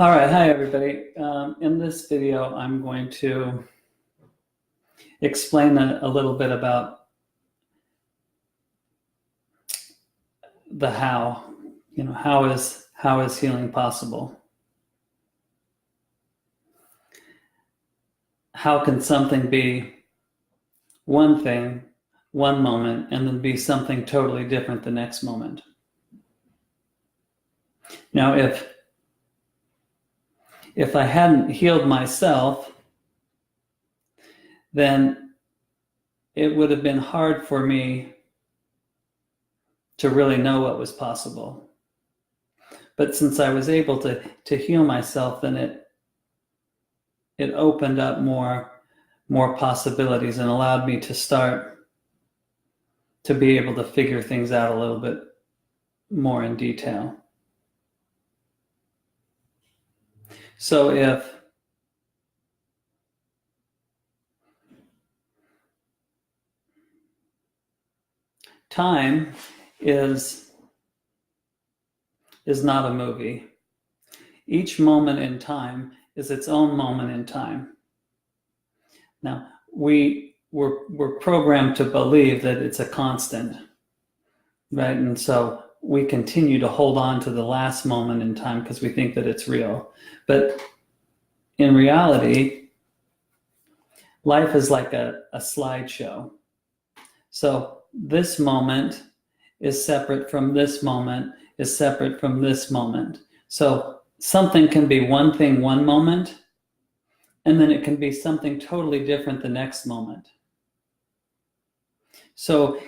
All right, hi everybody. In this video, I'm going to explain a little bit about the how. How is healing possible? How can something be one thing, one moment, and then be something totally different the next moment? Now, if I hadn't healed myself, then it would have been hard for me to really know what was possible. But since I was able to heal myself, then it opened up more possibilities and allowed me to start to be able to figure things out a little bit more in detail. So if time is not a movie, each moment in time is its own moment in time. Now, we're programmed to believe that it's a constant, right? And so we continue to hold on to the last moment in time because we think that it's real. But in reality, life is like a slideshow. So this moment is separate from this moment, is separate from this moment. So something can be one thing one moment, and then it can be something totally different the next moment. So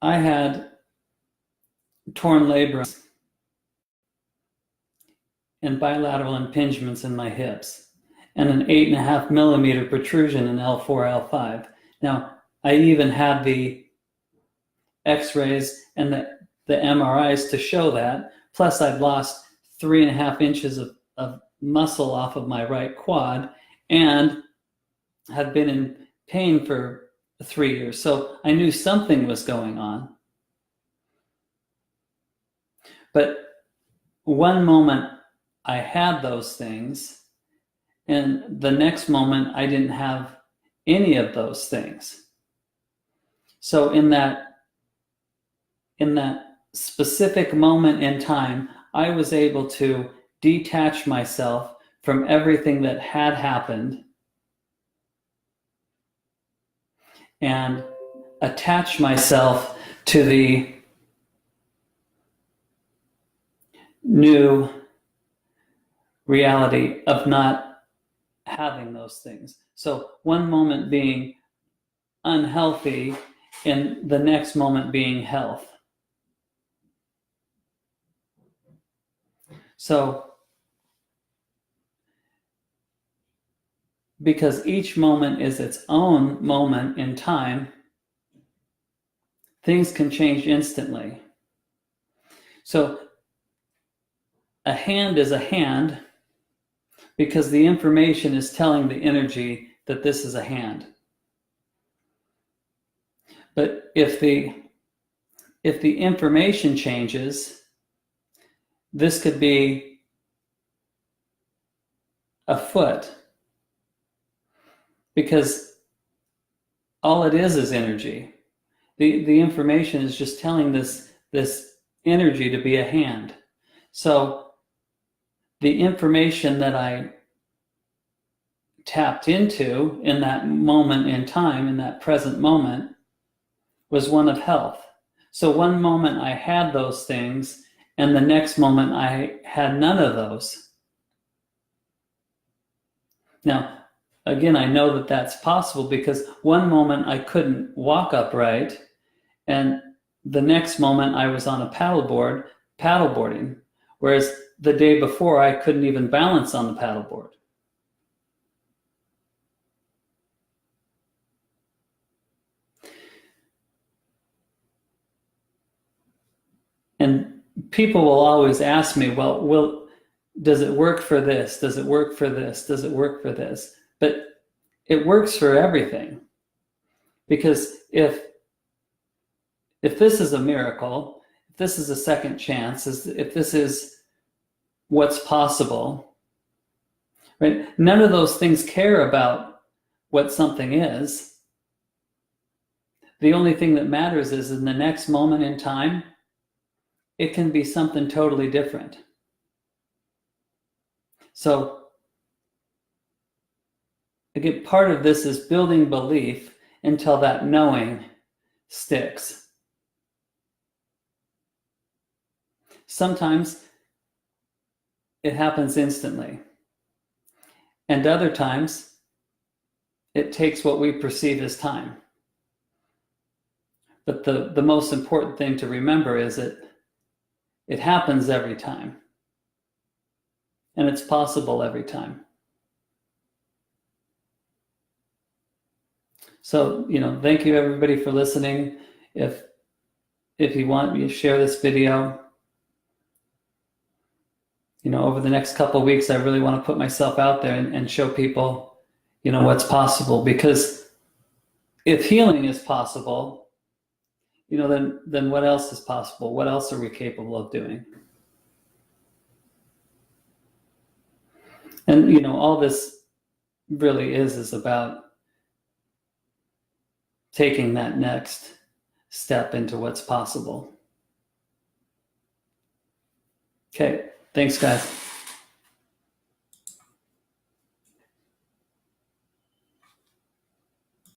I had torn labrums and bilateral impingements in my hips and an 8.5 millimeter protrusion in L4, L5. Now, I even had the x-rays and the MRIs to show that. Plus, I'd lost 3.5 inches of muscle off of my right quad and had been in pain for 3 years. So I knew something was going on. But one moment I had those things, and the next moment I didn't have any of those things. So in that specific moment in time, I was able to detach myself from everything that had happened and attach myself to the new reality of not having those things. So one moment being unhealthy and the next moment being health. So because each moment is its own moment in time, things can change instantly. So a hand is a hand because the information is telling the energy that this is a hand. But if the information changes, this could be a foot, because all it is energy. The information is just telling this energy to be a hand. So the information that I tapped into in that moment in time, in that present moment, was one of health. So one moment I had those things, and the next moment I had none of those. Now, again, I know that that's possible because one moment I couldn't walk upright, and the next moment I was on a paddleboarding, whereas the day before I couldn't even balance on the paddleboard. And people will always ask me, well, does it work for this? Does it work for this? Does it work for this? But it works for everything. Because if this is a miracle, if this is a second chance, if this is what's possible, right? None of those things care about what something is. The only thing that matters is in the next moment in time, it can be something totally different. So again, part of this is building belief until that knowing sticks. Sometimes it happens instantly. And other times, it takes what we perceive as time. But the most important thing to remember is that it happens every time. And it's possible every time. So, thank you everybody for listening. If you want me to share this video, over the next couple of weeks, I really want to put myself out there and show people, what's possible. Because if healing is possible, then what else is possible? What else are we capable of doing? And, all this really is about taking that next step into what's possible. Okay, thanks, guys.